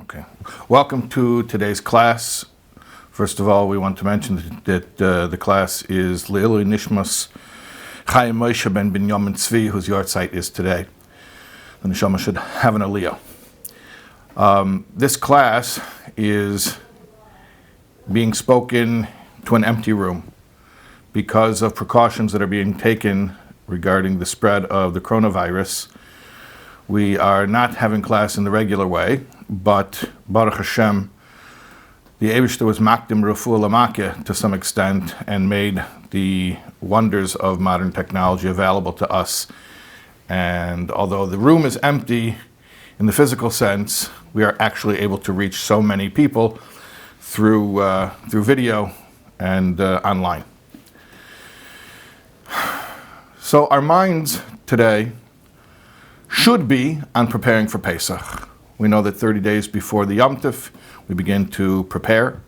Okay. Welcome to today's class. First of all, we want to mention that the class is Le'ilui Nishmas Chaim Moshe ben Binyamin Tzvi, whose yard site is today. The neshama should have an aliyah. This class is being spoken to an empty room because of precautions that are being taken regarding the spread of the coronavirus. We are not having class in the regular way, but Baruch Hashem, the Eygpt was makdim refuah l'makeh to some extent and made the wonders of modern technology available to us. And although the room is empty in the physical sense, we are actually able to reach so many people through video and online. So our minds today should be on preparing for Pesach. We know that 30 days before the Yom Tov, we begin to prepare.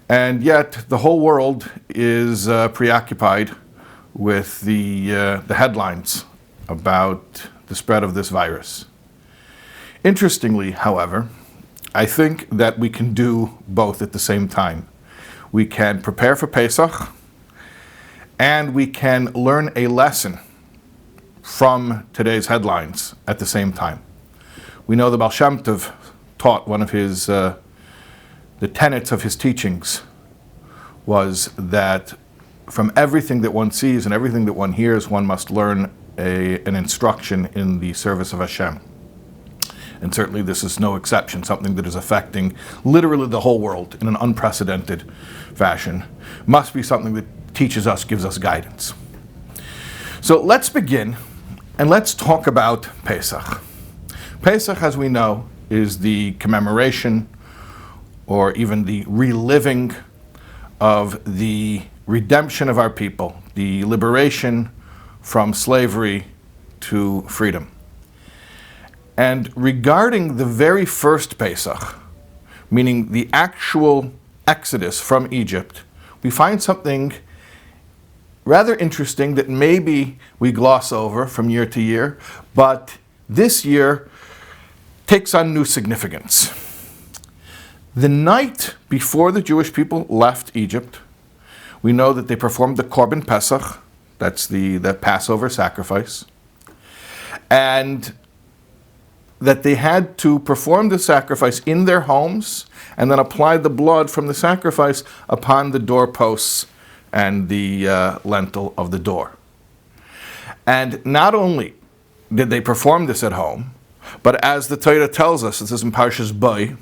And yet, the whole world is preoccupied with the headlines about the spread of this virus. Interestingly, however, I think that we can do both at the same time. We can prepare for Pesach, and we can learn a lesson from today's headlines at the same time. We know the Baal Shem Tov taught one of his, the tenets of his teachings was that from everything that one sees and everything that one hears, one must learn an instruction in the service of Hashem. And certainly this is no exception, something that is affecting literally the whole world in an unprecedented fashion. Must be something that teaches us, gives us guidance. So let's begin and let's talk about Pesach. Pesach, as we know, is the commemoration or even the reliving of the redemption of our people, the liberation from slavery to freedom. And regarding the very first Pesach, meaning the actual exodus from Egypt, we find something rather interesting that maybe we gloss over from year to year, but this year takes on new significance. The night before the Jewish people left Egypt, we know that they performed the Korban Pesach, that's the Passover sacrifice, and that they had to perform the sacrifice in their homes and then apply the blood from the sacrifice upon the doorposts and the lintel of the door. And not only did they perform this at home, but as the Torah tells us, this is in Parshas Bo,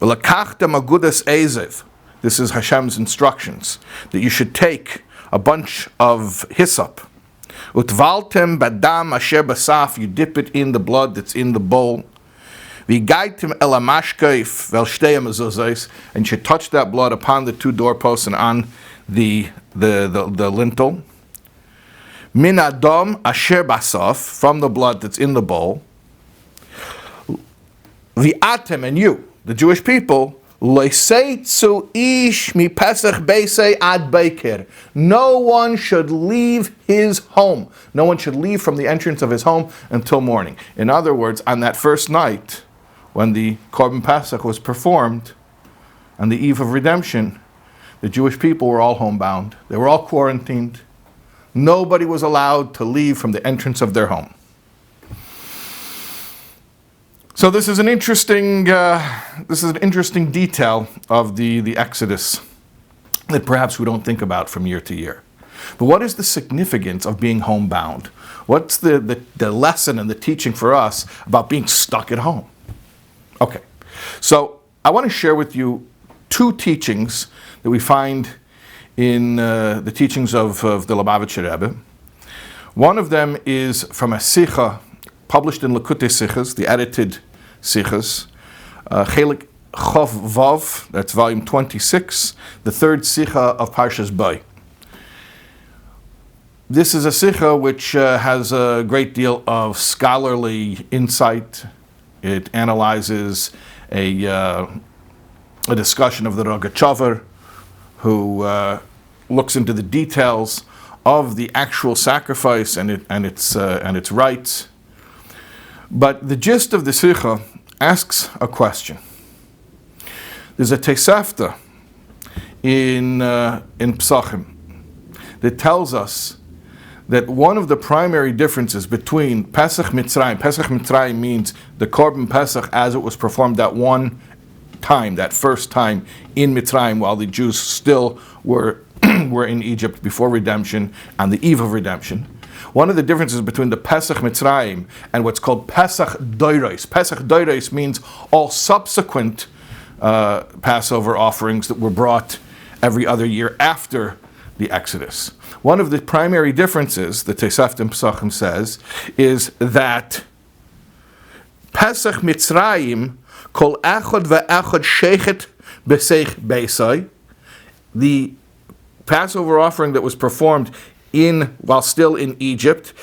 L'kachtem agudas ezev, this is Hashem's instructions, that you should take a bunch of hyssop, utvaltem badam asher basaf, you dip it in the blood that's in the bowl, v'gaitem el hamashkeif vel shtei hamezuzos, and you touch that blood upon the two doorposts and on the lintel. Min adam asher basaf, from the blood that's in the bowl. V'atem, and you, the Jewish people, loiseitzu ish mi pesach beisei ad beikir. No one should leave his home. No one should leave from the entrance of his home until morning. In other words, on that first night, when the Korban Pesach was performed, on the eve of redemption, the Jewish people were all homebound. They were all quarantined. Nobody was allowed to leave from the entrance of their home. So this is an interesting detail of the Exodus that perhaps we don't think about from year to year. But what is the significance of being homebound? What's the lesson and the teaching for us about being stuck at home? Okay, so I want to share with you two teachings that we find in the teachings of the Lubavitcher Rebbe. One of them is from a Sicha published in Likutei Sichas, the edited Sichas, Chelik Chov Vav, that's volume 26, the third Sicha of Parshas Bo. This is a Sicha which has a great deal of scholarly insight. It analyzes a discussion of the Rogachover, who looks into the details of the actual sacrifice and its rites. But the gist of the Sikha asks a question. There's a Tosefta in Pesachim that tells us that one of the primary differences between Pesach Mitzrayim means the Korban Pesach as it was performed that one time, that first time in Mitzrayim while the Jews still were in Egypt before redemption and the eve of redemption. One of the differences between the Pesach Mitzrayim and what's called Pesach Doiros. Pesach Doiros means all subsequent Passover offerings that were brought every other year after the Exodus. One of the primary differences, the Tosefta in Pesachim says, is that Pesach Mitzrayim kol echad ve'echad sheichet b'seich beisai, the Passover offering that was performed while still in Egypt,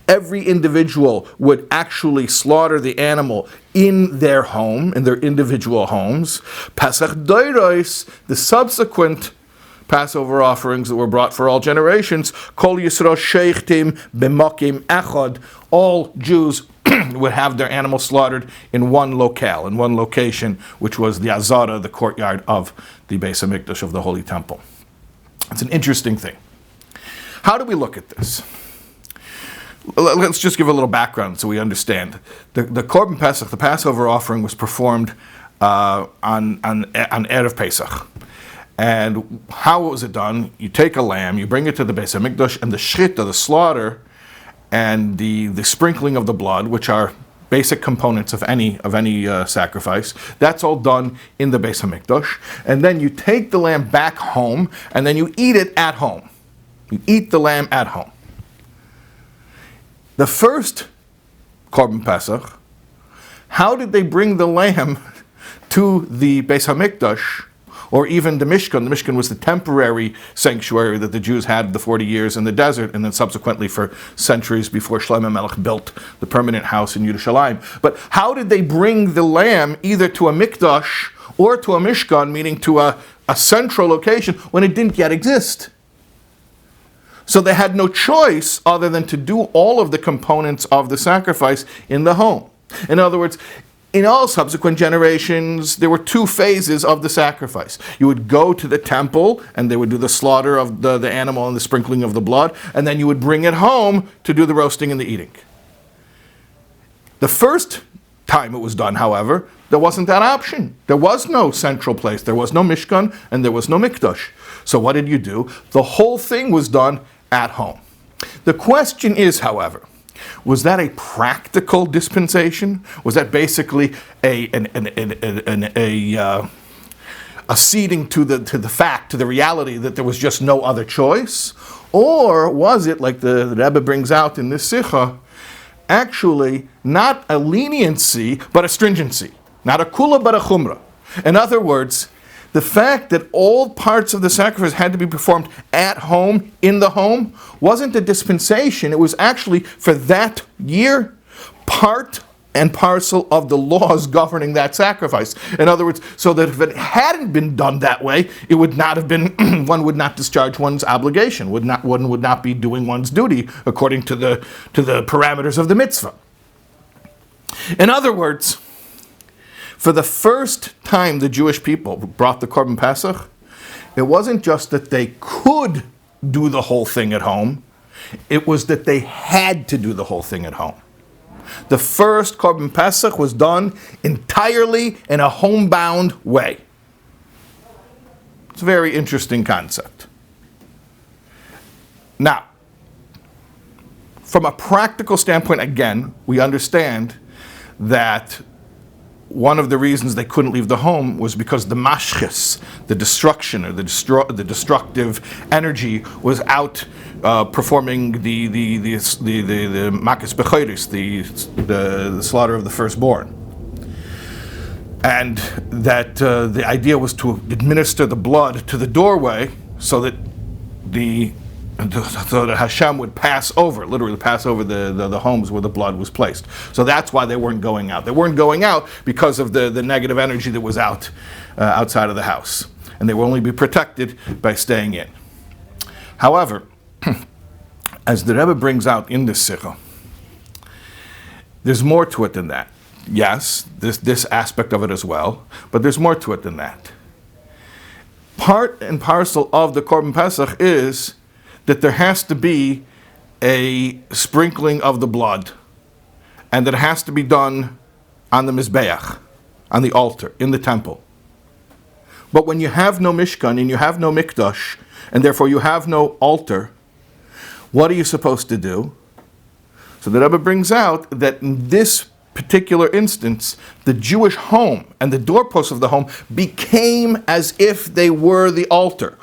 every individual would actually slaughter the animal in their home, in their individual homes. Pesach Doiros, the subsequent Passover offerings that were brought for all generations, Kol Yisrael Sheichtim B'Makim Echad, all Jews would have their animals slaughtered in one locale, in one location, which was the Azara, the courtyard of the Beis HaMikdash of the Holy Temple. It's an interesting thing. How do we look at this? Let's just give a little background so we understand. The Korban Pesach, the Passover offering, was performed on Erev Pesach. And how was it done? You take a lamb, you bring it to the Beis HaMikdash, and the shchita, the slaughter, and the sprinkling of the blood, which are basic components of any sacrifice, that's all done in the Beis HaMikdash. And then you take the lamb back home, and then you eat it at home. You eat the lamb at home. The first Korban Pesach, how did they bring the lamb to the Beis HaMikdash, or even the Mishkan? The Mishkan was the temporary sanctuary that the Jews had the 40 years in the desert, and then subsequently for centuries before Shlomo Melech built the permanent house in Yerushalayim. But how did they bring the lamb either to a Mikdash or to a Mishkan, meaning to a central location, when it didn't yet exist? So they had no choice other than to do all of the components of the sacrifice in the home. In other words, in all subsequent generations, there were two phases of the sacrifice. You would go to the temple, and they would do the slaughter of the animal and the sprinkling of the blood, and then you would bring it home to do the roasting and the eating. The first time it was done, however, there wasn't that option. There was no central place. There was no Mishkan, and there was no Mikdash. So what did you do? The whole thing was done at home. The question is, however, was that a practical dispensation? Was that basically a ceding to the reality that there was just no other choice? Or was it, like the Rebbe brings out in this Sikha, actually not a leniency, but a stringency? Not a kula, but a chumrah. In other words, the fact that all parts of the sacrifice had to be performed at home, in the home, wasn't a dispensation. It was actually, for that year, part and parcel of the laws governing that sacrifice. In other words, so that if it hadn't been done that way, it would not have been, one would not discharge one's obligation, one would not be doing one's duty according to the parameters of the mitzvah. In other words, for the first time the Jewish people brought the Korban Pesach, it wasn't just that they could do the whole thing at home, it was that they had to do the whole thing at home. The first Korban Pesach was done entirely in a homebound way. It's a very interesting concept. Now, from a practical standpoint, again, we understand that one of the reasons they couldn't leave the home was because the mashchis, the destruction or the destructive energy, was out performing the makis bechoros, the slaughter of the firstborn, and that the idea was to administer the blood to the doorway so that Hashem would literally pass over the homes where the blood was placed. So that's why they weren't going out. They weren't going out because of the negative energy that was outside of the house. And they will only be protected by staying in. However, as the Rebbe brings out in this Sikha, There's more to it than that. Yes, this aspect of it as well, but there's more to it than that. Part and parcel of the Korban Pesach is that there has to be a sprinkling of the blood, and that it has to be done on the Mizbeach, on the altar, in the temple. But when you have no Mishkan and you have no Mikdash, and therefore you have no altar, what are you supposed to do? So the Rebbe brings out that in this particular instance, the Jewish home and the doorposts of the home became as if they were the altar,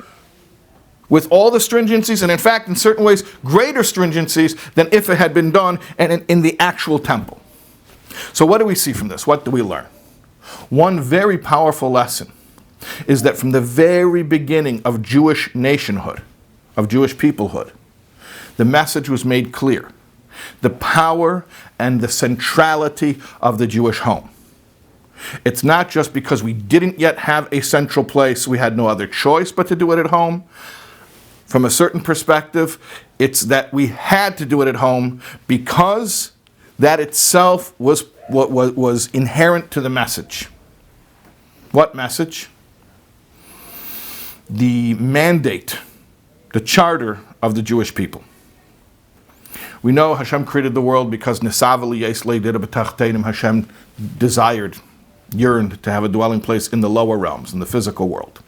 with all the stringencies, and in fact, in certain ways, greater stringencies than if it had been done and in the actual temple. So what do we see from this? What do we learn? One very powerful lesson is that from the very beginning of Jewish nationhood, of Jewish peoplehood, the message was made clear. The power and the centrality of the Jewish home. It's not just because we didn't yet have a central place, we had no other choice but to do it at home. From a certain perspective, it's that we had to do it at home because that itself was what was inherent to the message. What message? The mandate, the charter of the Jewish people. We know Hashem created the world because Hashem desired, yearned to have a dwelling place in the lower realms, in the physical world.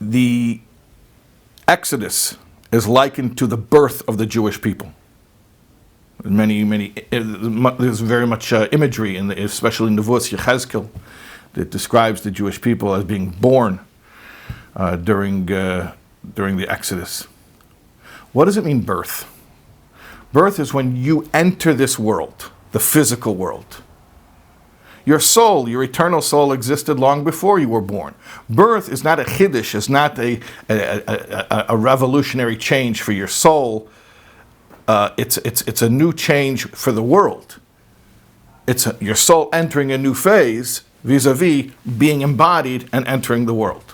The Exodus is likened to the birth of the Jewish people. There's very much imagery, especially in Nevuos Yechezkel, that describes the Jewish people as being born during the Exodus. What does it mean, birth? Birth is when you enter this world, the physical world. Your soul, your eternal soul, existed long before you were born. Birth is not a chiddush, it's not a revolutionary change for your soul. It's a new change for the world. It's your soul entering a new phase vis-a-vis being embodied and entering the world.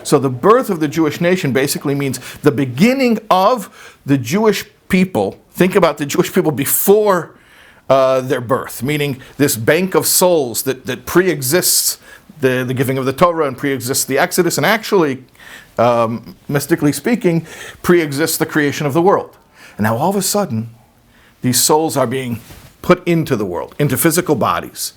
So the birth of the Jewish nation basically means the beginning of the Jewish people. Think about the Jewish people before their birth, meaning this bank of souls that pre-exists the giving of the Torah and pre-exists the Exodus, and actually, mystically speaking, pre-exists the creation of the world. And now all of a sudden, these souls are being put into the world, into physical bodies,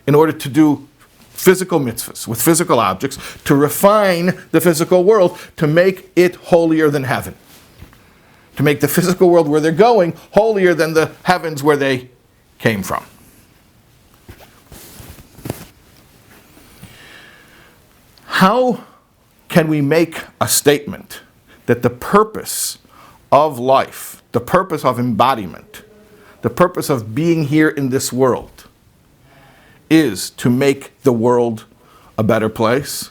in order to do physical mitzvahs with physical objects, to refine the physical world, to make it holier than heaven. To make the physical world where they're going holier than the heavens where they came from. How can we make a statement that the purpose of life, the purpose of embodiment, the purpose of being here in this world is to make the world a better place?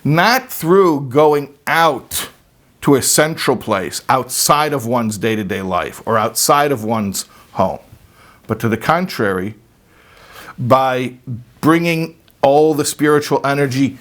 Not through going out to a central place outside of one's day-to-day life or outside of one's home, but to the contrary, by bringing all the spiritual energy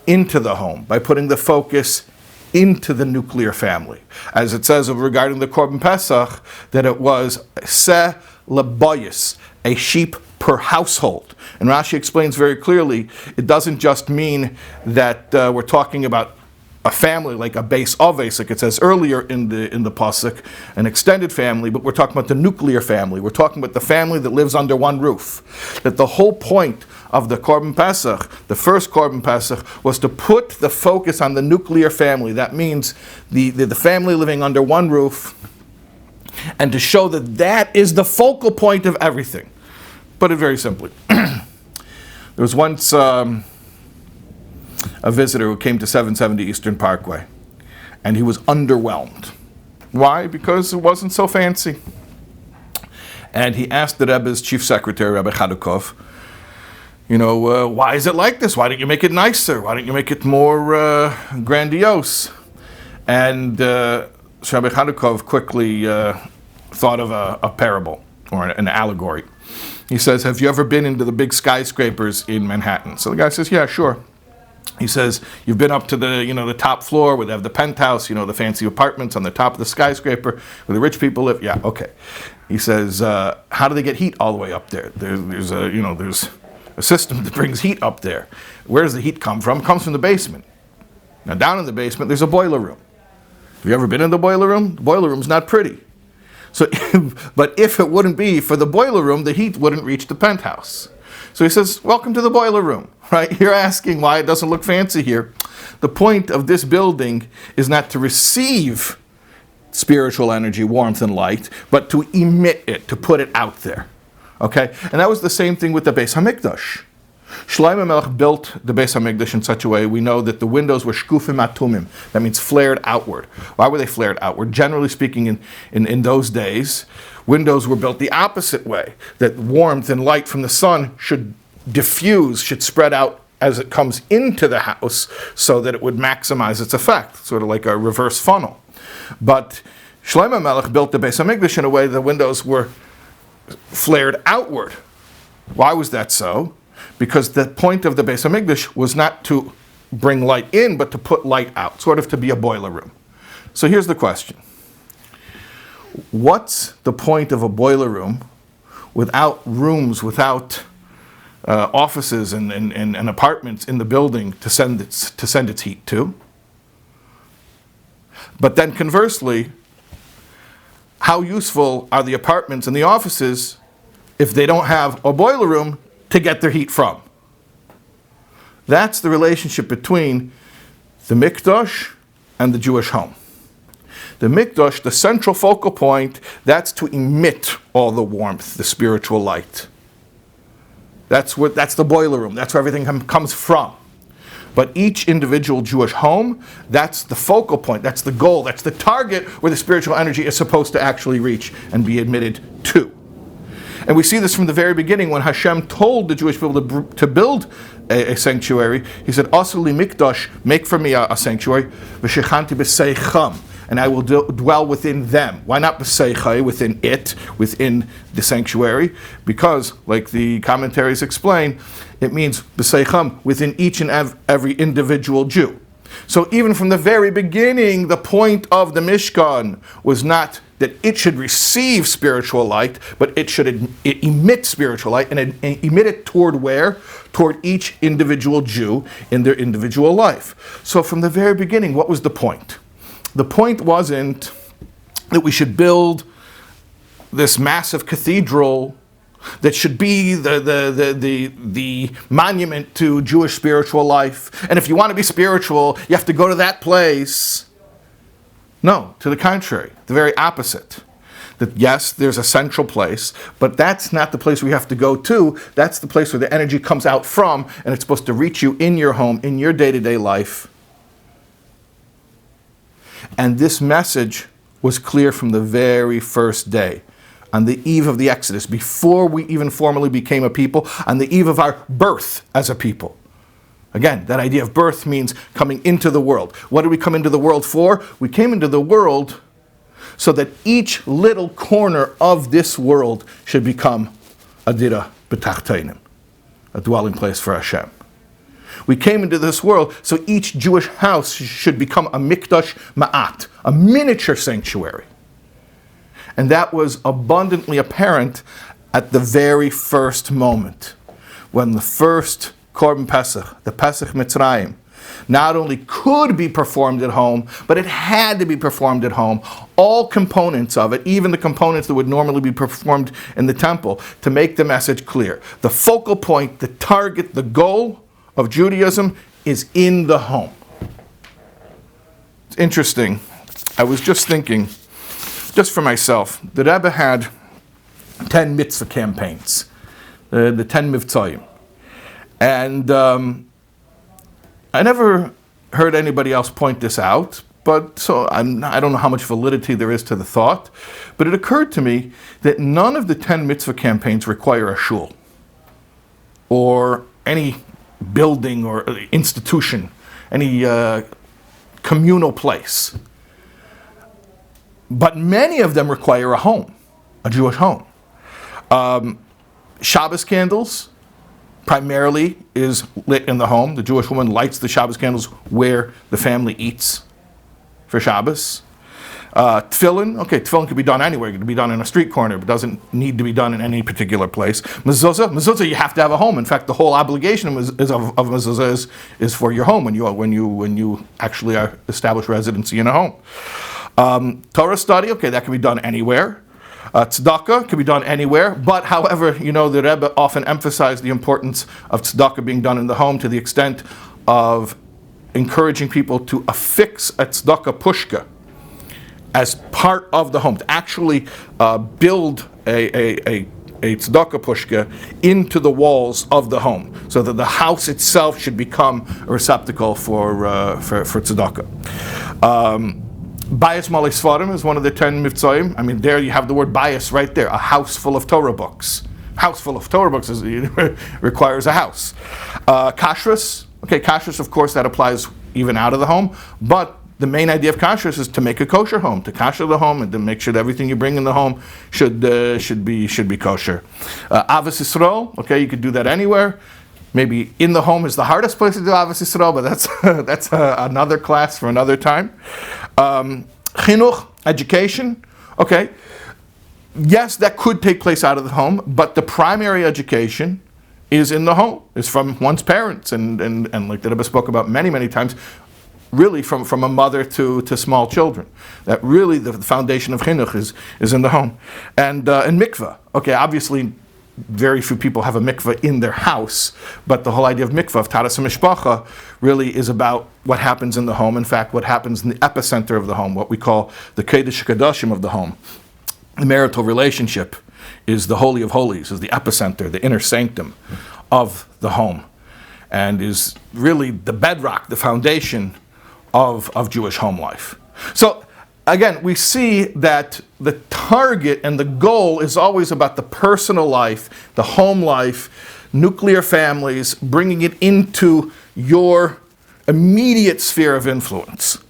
into the home, by putting the focus into the nuclear family. As it says regarding the Korban Pesach, that it was se lebayis, a sheep per household. And Rashi explains very clearly, it doesn't just mean that we're talking about a family like a base oves, like it says earlier in the pasuk, an extended family, but we're talking about the nuclear family. We're talking about the family that lives under one roof. That the whole point of the Korban Pesach, the first Korban Pesach, was to put the focus on the nuclear family. That means the family living under one roof, and to show that that is the focal point of everything. Put it very simply. There was once a visitor who came to 770 Eastern Parkway, and he was underwhelmed. Why? Because it wasn't so fancy. And he asked the Rebbe's chief secretary, Rabbi Chadukov, why is it like this? Why don't you make it nicer? Why don't you make it more grandiose? And Rabbi Chadukov quickly thought of a parable or an allegory. He says, have you ever been into the big skyscrapers in Manhattan? So the guy says, yeah, sure. He says, you've been up to the top floor where they have the penthouse, the fancy apartments on the top of the skyscraper where the rich people live. Yeah, okay. He says, how do they get heat all the way up there? There's a system that brings heat up there. Where does the heat come from? It comes from the basement. Now down in the basement, there's a boiler room. Have you ever been in the boiler room? The boiler room's not pretty. So, but if it wouldn't be for the boiler room, the heat wouldn't reach the penthouse. So he says, welcome to the boiler room, right? You're asking why it doesn't look fancy here. The point of this building is not to receive spiritual energy, warmth, and light, but to emit it, to put it out there, okay? And that was the same thing with the Beis HaMikdash. Shlomo Melech built the Beis HaMikdash in such a way, we know that the windows were shkufim atumim. That means flared outward. Why were they flared outward? Generally speaking, in those days, windows were built the opposite way, that warmth and light from the sun should diffuse, should spread out as it comes into the house so that it would maximize its effect, sort of like a reverse funnel. But Shlomo Melech built the Beis HaMikdash in a way the windows were flared outward. Why was that so? Because the point of the Beis HaMikdash was not to bring light in, but to put light out, sort of to be a boiler room. So here's the question. What's the point of a boiler room without rooms, without offices and apartments in the building to send its heat to? But then conversely, how useful are the apartments and the offices if they don't have a boiler room to get their heat from? That's the relationship between the Mikdash and the Jewish home. The Mikdash, the central focal point, that's to emit all the warmth, the spiritual light. That's the boiler room. That's where everything comes from. But each individual Jewish home, that's the focal point, that's the goal, that's the target where the spiritual energy is supposed to actually reach and be admitted to. And we see this from the very beginning when Hashem told the Jewish people to build a sanctuary. He said, Asli mikdash, make for me a sanctuary, v'shechanti b'seicham, and I will dwell within them. Why not b'seichai, within it, within the sanctuary? Because, like the commentaries explain, it means b'seicham, within each and every individual Jew. So even from the very beginning, the point of the Mishkan was not that it should receive spiritual light, but it should emit spiritual light, and emit it toward where? Toward each individual Jew in their individual life. So from the very beginning, what was the point? The point wasn't that we should build this massive cathedral that should be the monument to Jewish spiritual life. And if you want to be spiritual, you have to go to that place. No, to the contrary, the very opposite. That yes, there's a central place, but that's not the place we have to go to. That's the place where the energy comes out from, and it's supposed to reach you in your home, in your day-to-day life. And this message was clear from the very first day. On the eve of the Exodus, before we even formally became a people, on the eve of our birth as a people. Again, that idea of birth means coming into the world. What did we come into the world for? We came into the world so that each little corner of this world should become a dira b'tachteinim, a dwelling place for Hashem. We came into this world so each Jewish house should become a mikdash ma'at, a miniature sanctuary. And that was abundantly apparent at the very first moment, when the first Korban Pesach, the Pesach Mitzrayim, not only could be performed at home, but it had to be performed at home. All components of it, even the components that would normally be performed in the temple, to make the message clear. The focal point, the target, the goal of Judaism is in the home. It's interesting. I was just thinking, just for myself, the Rebbe had 10 mitzvah campaigns, the 10 Mivtzayim. And I never heard anybody else point this out, but so I don't know how much validity there is to the thought, but it occurred to me that none of the 10 mitzvah campaigns require a shul or any building or institution, any communal place. But many of them require a home, a Jewish home. Shabbos candles, primarily is lit in the home. The Jewish woman lights the Shabbos candles where the family eats for Shabbos. Tefillin, tefillin can be done anywhere. It can be done in a street corner, but doesn't need to be done in any particular place. Mezuzah, you have to have a home. In fact, the whole obligation of mezuzah is for your home when you actually establish residency in a home. Torah study, that can be done anywhere. Tzedakah can be done anywhere, but however, the Rebbe often emphasized the importance of tzedakah being done in the home to the extent of encouraging people to affix a tzedakah pushka as part of the home, to actually build a tzedakah pushka into the walls of the home, so that the house itself should become a receptacle for tzedakah. Bayis Malei Sfarim is one of the 10 mitzvahim. I mean, there you have the word bayis right there, a house full of Torah books. House full of Torah books requires a house. Kashrus, kashrus, of course, that applies even out of the home, but the main idea of kashrus is to make a kosher home, to kasher the home, and to make sure that everything you bring in the home should be kosher. Avos Yisrael, you could do that anywhere. Maybe in the home is the hardest place to do Avos Yisrael, but that's another class for another time. Chinuch, education, yes, that could take place out of the home, but the primary education is in the home, is from one's parents, and like the Rebbe spoke about many times, really from a mother to small children. That really the foundation of chinuch is in the home. And mikvah. Obviously very few people have a mikvah in their house, but the whole idea of mikvah, of taras mishpacha, really is about what happens in the home. In fact, what happens in the epicenter of the home, what we call the Kodesh Kodashim of the home. The marital relationship is the Holy of Holies, is the epicenter, the inner sanctum of the home, and is really the bedrock, the foundation of Jewish home life. So again, we see that the target and the goal is always about the personal life, the home life, nuclear families, bringing it into your immediate sphere of influence.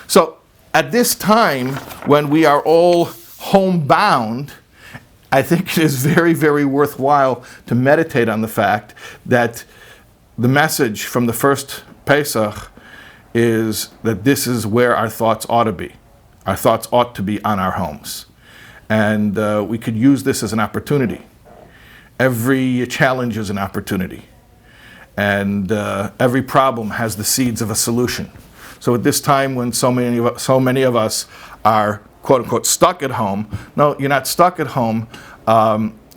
So at this time, when we are all homebound, I think it is very, very worthwhile to meditate on the fact that the message from the first Pesach is that this is where our thoughts ought to be. Our thoughts ought to be on our homes. And we could use this as an opportunity. Every challenge is an opportunity. And every problem has the seeds of a solution. So at this time when so many of us are, quote unquote, stuck at home, no, you're not stuck at home.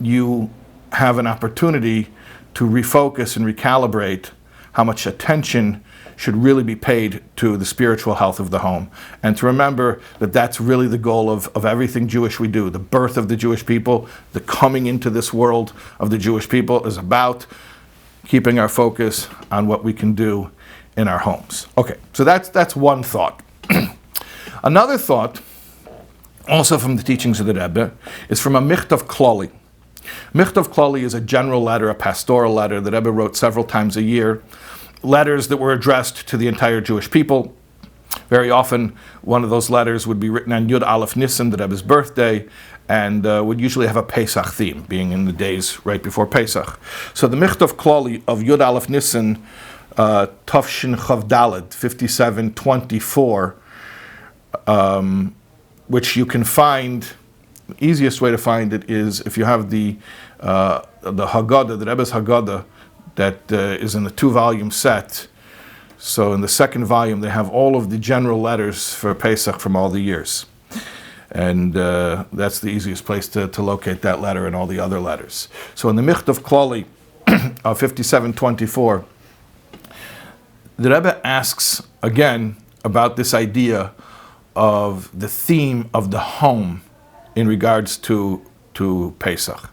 You have an opportunity to refocus and recalibrate how much attention should really be paid to the spiritual health of the home, and to remember that that's really the goal of everything Jewish we do. The birth of the Jewish people, the coming into this world of the Jewish people is about keeping our focus on what we can do in our homes. So that's one thought. Another thought, also from the teachings of the Rebbe, is from a Michtav Klali. Michtav Klali is a general letter, a pastoral letter that Rebbe wrote several times a year. Letters that were addressed to the entire Jewish people. Very often, one of those letters would be written on Yud Aleph Nisan, the Rebbe's birthday, and would usually have a Pesach theme, being in the days right before Pesach. So the Michtav Klali of Yud Aleph Nisan, Tafshin Chav Daled, 5724, which you can find. The easiest way to find it is if you have the Haggadah, the Rebbe's Haggadah, that is in the 2-volume set. So in the second volume, they have all of the general letters for Pesach from all the years. And that's the easiest place to locate that letter and all the other letters. So in the Michtav Klali of 5724, the Rebbe asks again about this idea of the theme of the home in regards to Pesach.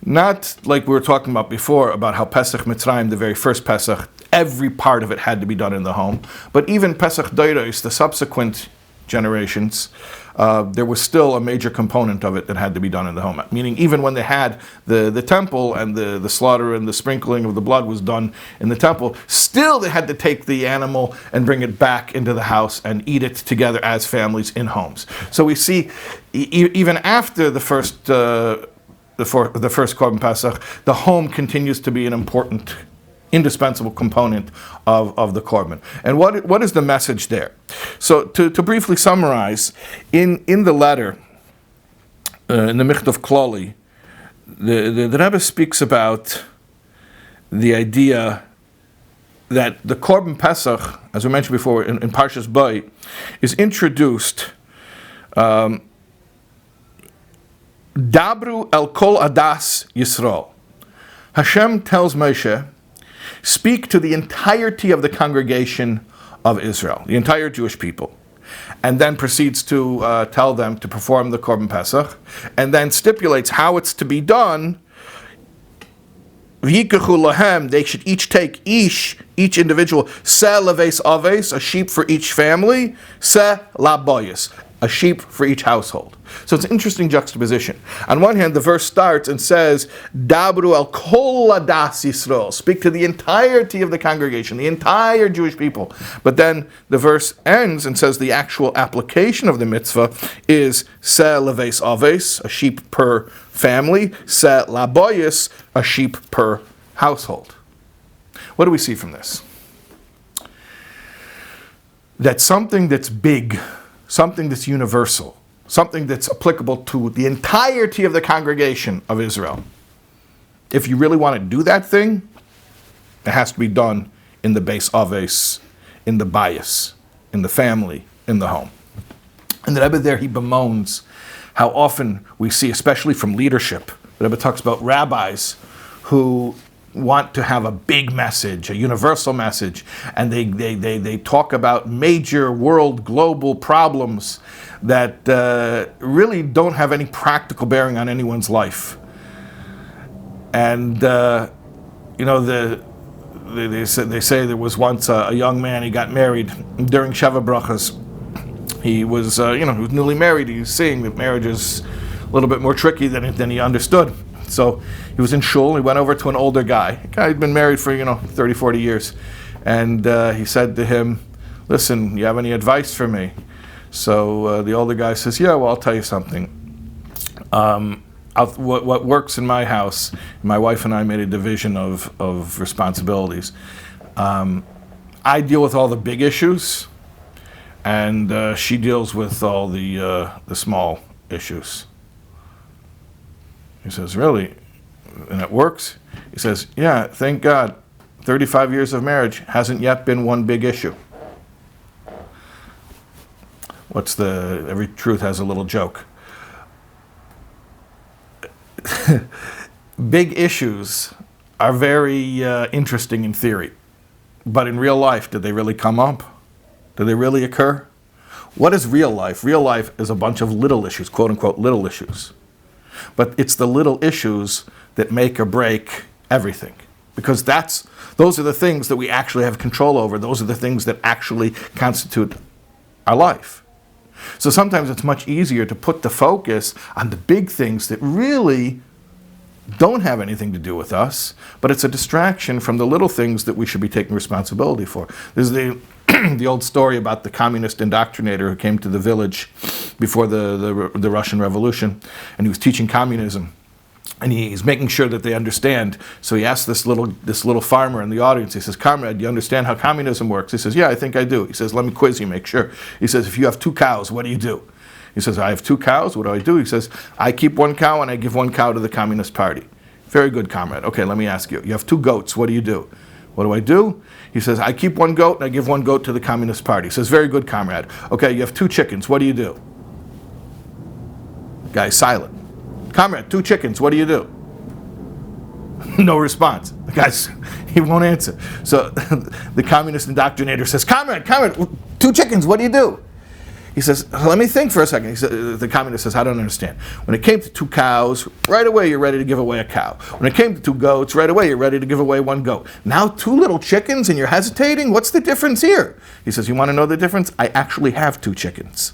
Not like we were talking about before, about how Pesach Mitzrayim, the very first Pesach, every part of it had to be done in the home. But even Pesach Doros, the subsequent generations, there was still a major component of it that had to be done in the home. Meaning even when they had the temple and the slaughter and the sprinkling of the blood was done in the temple, still they had to take the animal and bring it back into the house and eat it together as families in homes. So we see even after the first the first Korban Pesach, the home continues to be an important, indispensable component of the Korban. And what is the message there? So to briefly summarize, in the letter, in the Michtav Kloli, the Rebbe speaks about the idea that the Korban Pesach, as we mentioned before in Parshas Bo, is introduced Dabru el kol adas Yisrael. Hashem tells Moshe, speak to the entirety of the congregation of Israel, the entire Jewish people, and then proceeds to tell them to perform the Korban Pesach, and then stipulates how it's to be done. V'yikachu lahem, they should each take each individual, se leves aves, a sheep for each family, se laboyes, a sheep for each household. So it's an interesting juxtaposition. On one hand, the verse starts and says, Dabru al kol adas Yisrael, speak to the entirety of the congregation, the entire Jewish people. But then the verse ends and says the actual application of the mitzvah is se leves aves, a sheep per family, se laboyes, a sheep per household. What do we see from this? That something that's big, something that's universal, something that's applicable to the entirety of the congregation of Israel. If you really want to do that thing, it has to be done in the Beis Aves, in the bias, in the family, in the home. And the Rebbe there, he bemoans how often we see, especially from leadership, the Rebbe talks about rabbis who want to have a big message, a universal message, and they talk about major world, global problems that really don't have any practical bearing on anyone's life. And they say there was once a young man, he got married during Sheva Brachas. He was, he was newly married. He was seeing that marriage is a little bit more tricky than he understood. So he was in shul, he went over to an older guy. The guy had been married for, 30, 40 years. And he said to him, listen, you have any advice for me? So the older guy says, yeah, well, I'll tell you something. What works in my house, my wife and I made a division of responsibilities. I deal with all the big issues, and she deals with all the small issues. He says, really? And it works? He says, yeah, thank God. 35 years of marriage hasn't yet been one big issue. Every truth has a little joke. Big issues are very interesting in theory. But in real life, did they really come up? Did they really occur? What is real life? Real life is a bunch of little issues, quote unquote, little issues. But it's the little issues that make or break everything. Because those are the things that we actually have control over. Those are the things that actually constitute our life. So sometimes it's much easier to put the focus on the big things that really don't have anything to do with us, but it's a distraction from the little things that we should be taking responsibility for. There's the old story about the communist indoctrinator who came to the village before the Russian Revolution, and he was teaching communism, and he's making sure that they understand. So he asked this little farmer in the audience, he says, comrade, do you understand how communism works? He says, yeah, I think I do. He says, let me quiz you, make sure. He says, if you have 2 cows, what do you do? He says, I have 2 cows, what do I do? He says, I keep 1 cow and I give 1 cow to the Communist Party. Very good, comrade. Okay, let me ask you. You have 2 goats, what do you do? What do I do? He says, I keep 1 goat and I give 1 goat to the Communist Party. He says, very good, comrade. Okay, you have 2 chickens, what do you do? The guy's silent. Comrade, 2 chickens, what do you do? No response. The guy's, he won't answer. So the communist indoctrinator says, comrade, 2 chickens, what do you do? He says, let me think for a second. He said, the communist says, I don't understand. When it came to 2 cows, right away you're ready to give away a cow. When it came to 2 goats, right away you're ready to give away 1 goat. Now 2 little chickens and you're hesitating? What's the difference here? He says, you want to know the difference? I actually have 2 chickens.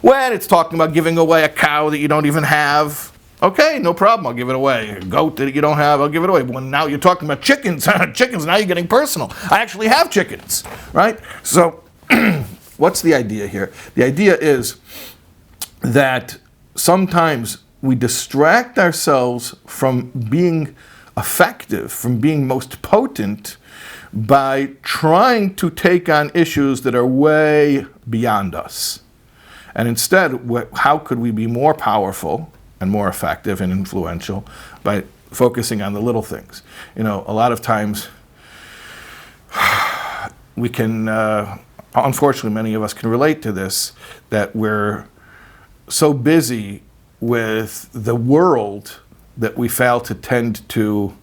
When it's talking about giving away a cow that you don't even have, okay, no problem, I'll give it away. A goat that you don't have, I'll give it away. When now you're talking about chickens, now you're getting personal. I actually have chickens, right? So what's the idea here? The idea is that sometimes we distract ourselves from being effective, from being most potent, by trying to take on issues that are way beyond us. And instead, how could we be more powerful and more effective and influential by focusing on the little things? A lot of times we can, unfortunately, many of us can relate to this, that we're so busy with the world that we fail to tend to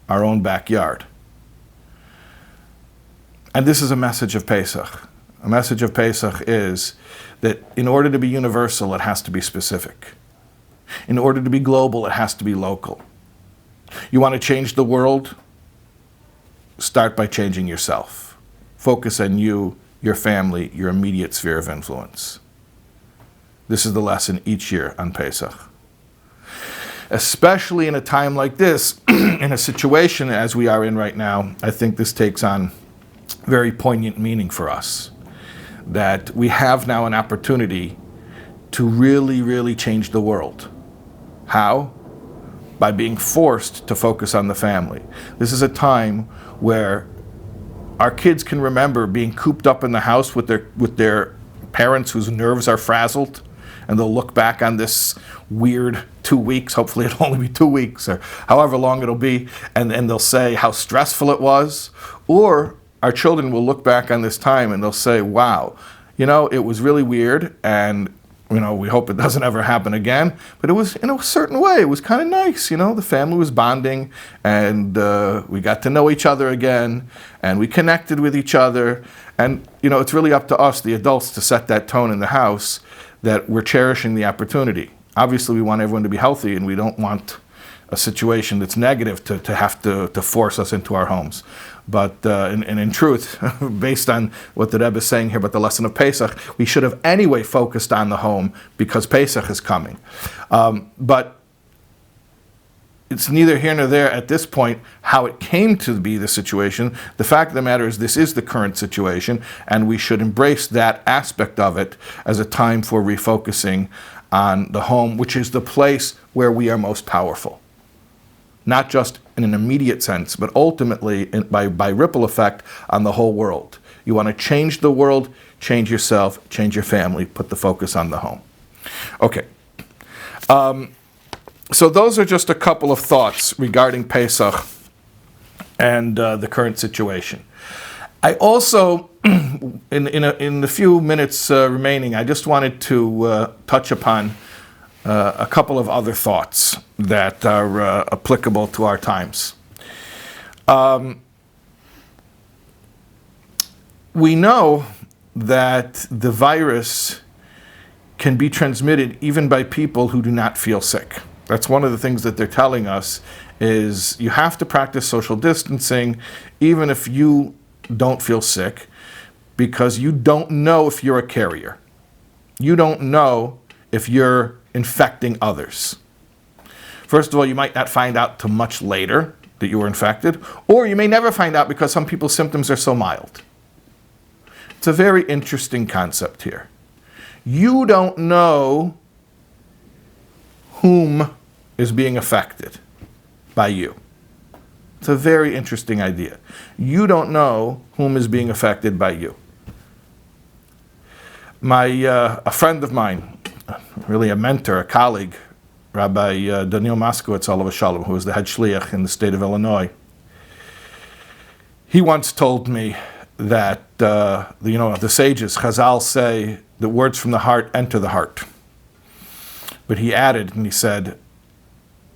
our own backyard. And this is a message of Pesach. A message of Pesach is that in order to be universal, it has to be specific. In order to be global, it has to be local. You want to change the world? Start by changing yourself. Focus on you, your family, your immediate sphere of influence. This is the lesson each year on Pesach. Especially in a time like this, in a situation as we are in right now, I think this takes on very poignant meaning for us. That we have now an opportunity to really, really change the world. How? By being forced to focus on the family. This is a time where our kids can remember being cooped up in the house with their parents whose nerves are frazzled, and they'll look back on this weird 2 weeks, hopefully it'll only be 2 weeks, or however long it'll be, and they'll say how stressful it was. Or our children will look back on this time and they'll say, wow, it was really weird, and we hope it doesn't ever happen again, but it was, in a certain way, it was kind of nice. The family was bonding, and we got to know each other again, and we connected with each other. And, it's really up to us, the adults, to set that tone in the house that we're cherishing the opportunity. Obviously, we want everyone to be healthy, and we don't want a situation that's negative to have to force us into our homes. But in truth, based on what the Rebbe is saying here about the lesson of Pesach, we should have anyway focused on the home because Pesach is coming. But it's neither here nor there at this point how it came to be the situation. The fact of the matter is this is the current situation, and we should embrace that aspect of it as a time for refocusing on the home, which is the place where we are most powerful. Not just in an immediate sense, but ultimately by ripple effect on the whole world. You want to change the world, change yourself, change your family, put the focus on the home. Okay. So those are just a couple of thoughts regarding Pesach and the current situation. I also, in the few minutes remaining, I just wanted to touch upon a couple of other thoughts that are applicable to our times. We know that the virus can be transmitted even by people who do not feel sick. That's one of the things that they're telling us, is you have to practice social distancing even if you don't feel sick, because you don't know if you're a carrier. You don't know if you're infecting others. First of all, you might not find out till much later that you were infected, or you may never find out because some people's symptoms are so mild. It's a very interesting concept here. You don't know whom is being affected by you. It's a very interesting idea. You don't know whom is being affected by you. A friend of mine, really a mentor, a colleague, Rabbi Daniel Moskowitz, Olav Shalom, who was the head shliach in the state of Illinois, he once told me that the sages, Chazal, say the words from the heart enter the heart. But he added, and he said,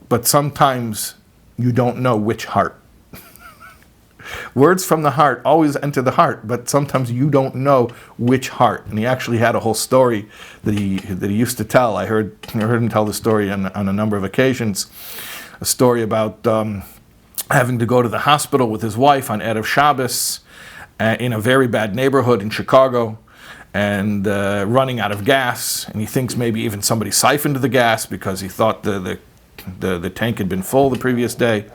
but sometimes you don't know which heart. Words from the heart always enter the heart, but sometimes you don't know which heart. And he actually had a whole story that he used to tell. I heard him tell the story on a number of occasions. A story about having to go to the hospital with his wife on Erev Shabbos in a very bad neighborhood in Chicago, and running out of gas. And he thinks maybe even somebody siphoned the gas because he thought the tank had been full the previous day.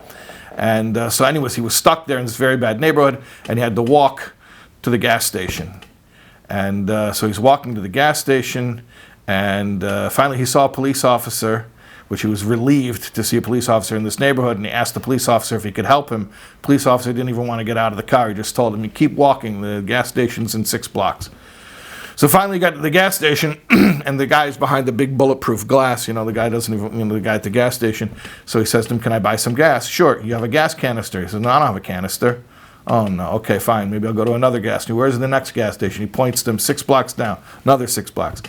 And so anyways, he was stuck there in this very bad neighborhood, and he had to walk to the gas station. And so he's walking to the gas station, and finally he saw a police officer which he was relieved to see a police officer in this neighborhood, and he asked the police officer if he could help him. The police officer didn't even want to get out of the car. He just told him, keep walking, the gas station's in 6 blocks. So finally he got to the gas station, and the guy's behind the big bulletproof glass. The guy doesn't even, the guy at the gas station. So he says to him, can I buy some gas? Sure, you have a gas canister. He says, no, I don't have a canister. Oh, no, okay, fine, maybe I'll go to another gas station. Where's the next gas station? He points to him 6 blocks down, another 6 blocks.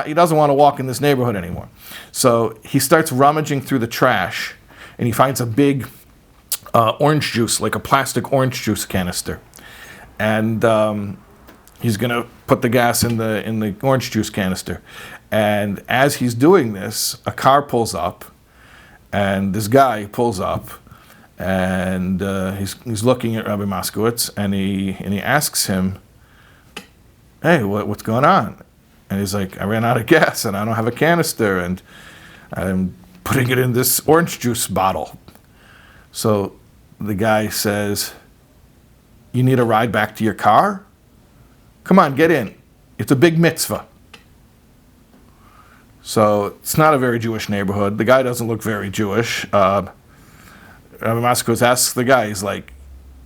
He doesn't want to walk in this neighborhood anymore. So he starts rummaging through the trash, and he finds a big orange juice, like a plastic orange juice canister. And he's going to put the gas in the orange juice canister. And as he's doing this, a car pulls up, and this guy pulls up, and he's looking at Rabbi Moskowitz, and he asks him, hey, what's going on? And he's like, I ran out of gas, and I don't have a canister, and I'm putting it in this orange juice bottle. So the guy says, you need a ride back to your car? Come on, get in. It's a big mitzvah. So it's not a very Jewish neighborhood. The guy doesn't look very Jewish. Rabbi Moskowitz asks the guy, he's like,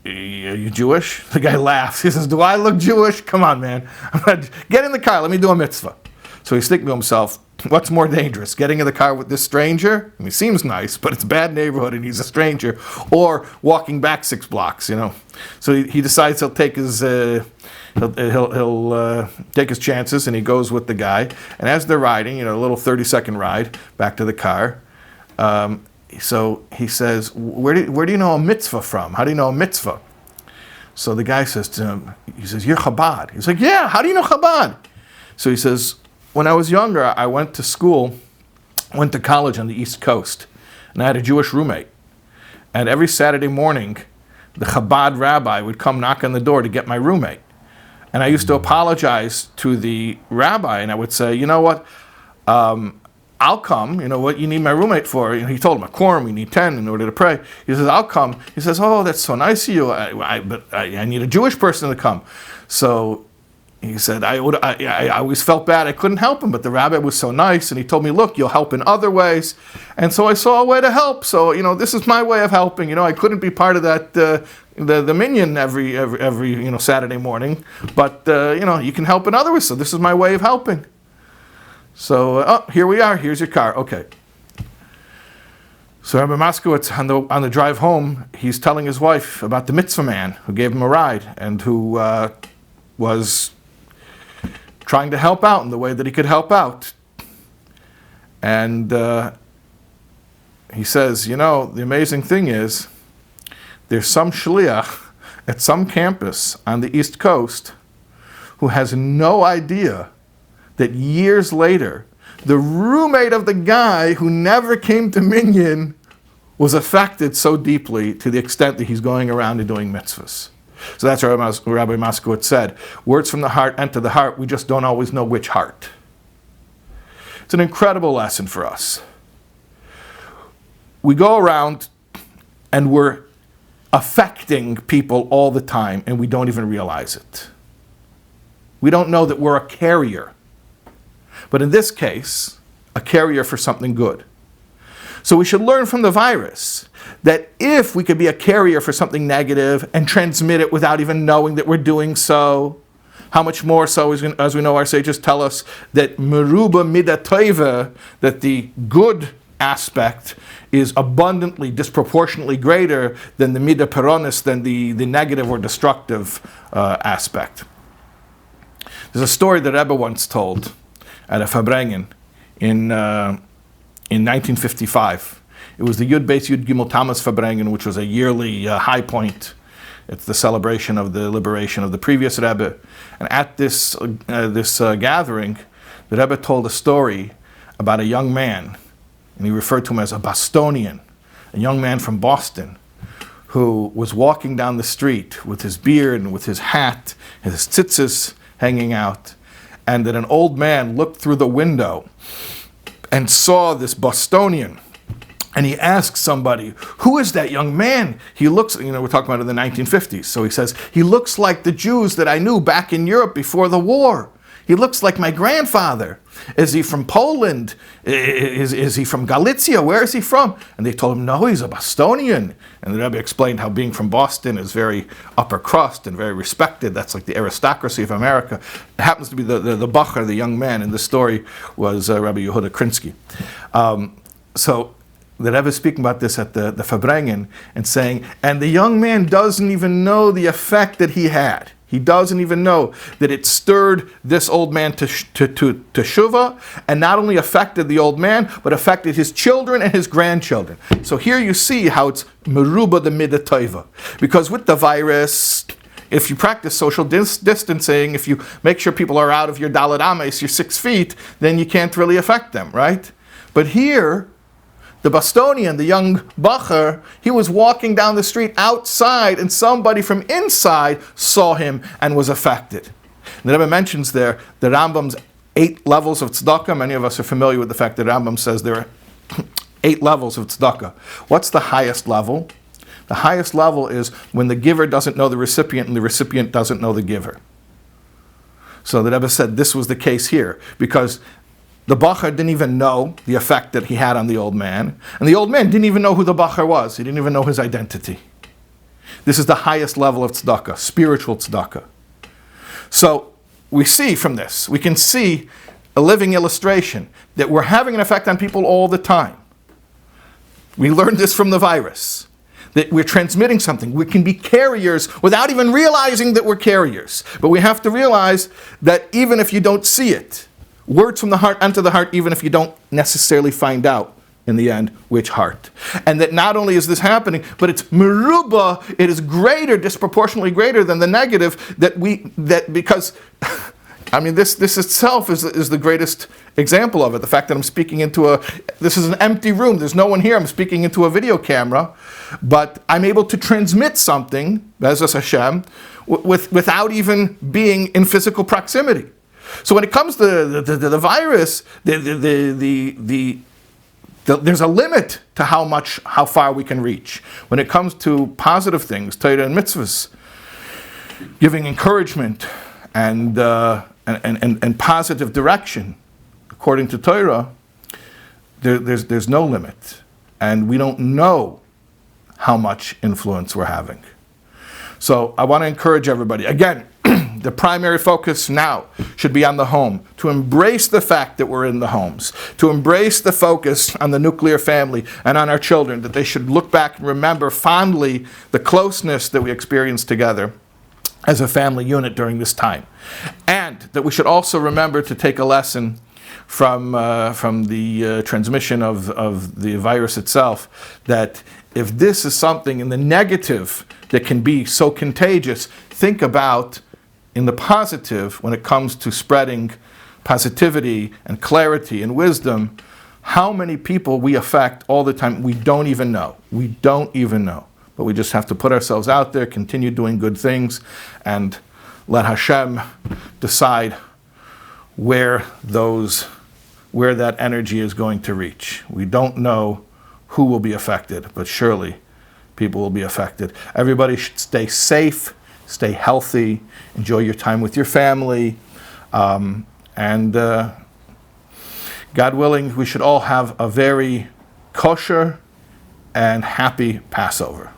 are you Jewish? The guy laughs. He says, do I look Jewish? Come on, man. Get in the car. Let me do a mitzvah. So he's thinking to himself, what's more dangerous, getting in the car with this stranger? I mean, he seems nice, but it's a bad neighborhood and he's a stranger, or walking back 6 blocks, So he decides he'll take his he'll take his chances, and he goes with the guy. And as they're riding, a little 30-second ride back to the car, so he says, where do you know a mitzvah from? How do you know a mitzvah? So the guy says to him, he says, you're Chabad. He's like, yeah, how do you know Chabad? So he says, when I was younger, I went to college on the East Coast, and I had a Jewish roommate. And every Saturday morning, the Chabad rabbi would come knock on the door to get my roommate. And I used to apologize to the rabbi, and I would say, you know what, I'll come. What you need my roommate for? He told him a quorum, we need 10 in order to pray. He says, I'll come. He says, oh, that's so nice of you, but I need a Jewish person to come. So he said, I always felt bad I couldn't help him, but the rabbi was so nice, and he told me, look, you'll help in other ways. And so I saw a way to help. So, this is my way of helping. I couldn't be part of that, the minyan every Saturday morning, but, you can help in other ways. So this is my way of helping. So, here we are. Here's your car. Okay. So Rabbi Moskowitz, on the drive home, he's telling his wife about the mitzvah man who gave him a ride and who was trying to help out in the way that he could help out. And he says, the amazing thing is, there's some shliach at some campus on the East Coast who has no idea that years later, the roommate of the guy who never came to minyan was affected so deeply to the extent that he's going around and doing mitzvahs. So that's what Rabbi Moskowitz said. Words from the heart enter the heart. We just don't always know which heart. It's an incredible lesson for us. We go around and we're affecting people all the time, and we don't even realize it. We don't know that we're a carrier. But in this case, a carrier for something good. So we should learn from the virus that if we could be a carrier for something negative and transmit it without even knowing that we're doing so, how much more so, as we know our sages tell us, that meruba midat tova, that the good aspect is abundantly, disproportionately greater than the midah peronis, than the negative or destructive aspect. There's a story that Rebbe once told at a Fabrengen in 1955. It was the Yud Beis Yud Gimel Tammuz Fabrengen, which was a yearly high point. It's the celebration of the liberation of the previous Rebbe. And at this gathering, the Rebbe told a story about a young man, and he referred to him as a Bostonian, a young man from Boston, who was walking down the street with his beard and with his hat, and his tzitzis hanging out, and that an old man looked through the window and saw this Bostonian. And he asked somebody, who is that young man? He looks, we're talking about in the 1950s. So he says, he looks like the Jews that I knew back in Europe before the war. He looks like my grandfather. Is he from Poland? Is he from Galicia? Where is he from? And they told him, no, he's a Bostonian. And the Rebbe explained how being from Boston is very upper crust and very respected. That's like the aristocracy of America. It happens to be the Bacher, the young man in the story, was Rabbi Yehuda Krinsky. So the Rebbe is speaking about this at the Fabrengen and saying, and the young man doesn't even know the effect that he had. He doesn't even know that it stirred this old man to Shuvah, and not only affected the old man, but affected his children and his grandchildren. So here you see how it's meruba the midah tova. Because with the virus, if you practice social distancing, if you make sure people are out of your daled ames, your 6 feet, then you can't really affect them, right? But here, the Bostonian, the young Bacher, he was walking down the street outside, and somebody from inside saw him and was affected. And the Rebbe mentions there the Rambam's 8 levels of tzedakah. Many of us are familiar with the fact that Rambam says there are 8 levels of tzedakah. What's the highest level? The highest level is when the giver doesn't know the recipient and the recipient doesn't know the giver. So the Rebbe said this was the case here, because the Bacher didn't even know the effect that he had on the old man. And the old man didn't even know who the Bacher was. He didn't even know his identity. This is the highest level of tzedakah, spiritual tzedakah. So we see from this, we can see a living illustration that we're having an effect on people all the time. We learned this from the virus, that we're transmitting something. We can be carriers without even realizing that we're carriers. But we have to realize that even if you don't see it, words from the heart enter the heart, even if you don't necessarily find out in the end which heart. And that not only is this happening, but it's meruba, it is greater, disproportionately greater than the negative, because I mean, this itself is the greatest example of it. The fact that I'm speaking into this is an empty room, there's no one here, I'm speaking into a video camera, but I'm able to transmit something, Be'ezus Hashem, without even being in physical proximity. So when it comes to the virus, there's a limit to how far we can reach. When it comes to positive things, Torah and mitzvahs, giving encouragement and positive direction, according to Torah, there's no limit, and we don't know how much influence we're having. So I want to encourage everybody again. The primary focus now should be on the home, to embrace the fact that we're in the homes, to embrace the focus on the nuclear family and on our children, that they should look back and remember fondly the closeness that we experienced together as a family unit during this time. And that we should also remember to take a lesson from the transmission of the virus itself, that if this is something in the negative that can be so contagious, think about in the positive, when it comes to spreading positivity and clarity and wisdom, how many people we affect all the time, we don't even know. We don't even know. But we just have to put ourselves out there, continue doing good things, and let Hashem decide where that energy is going to reach. We don't know who will be affected, but surely people will be affected. Everybody should stay safe, stay healthy, enjoy your time with your family, and God willing, we should all have a very kosher and happy Passover.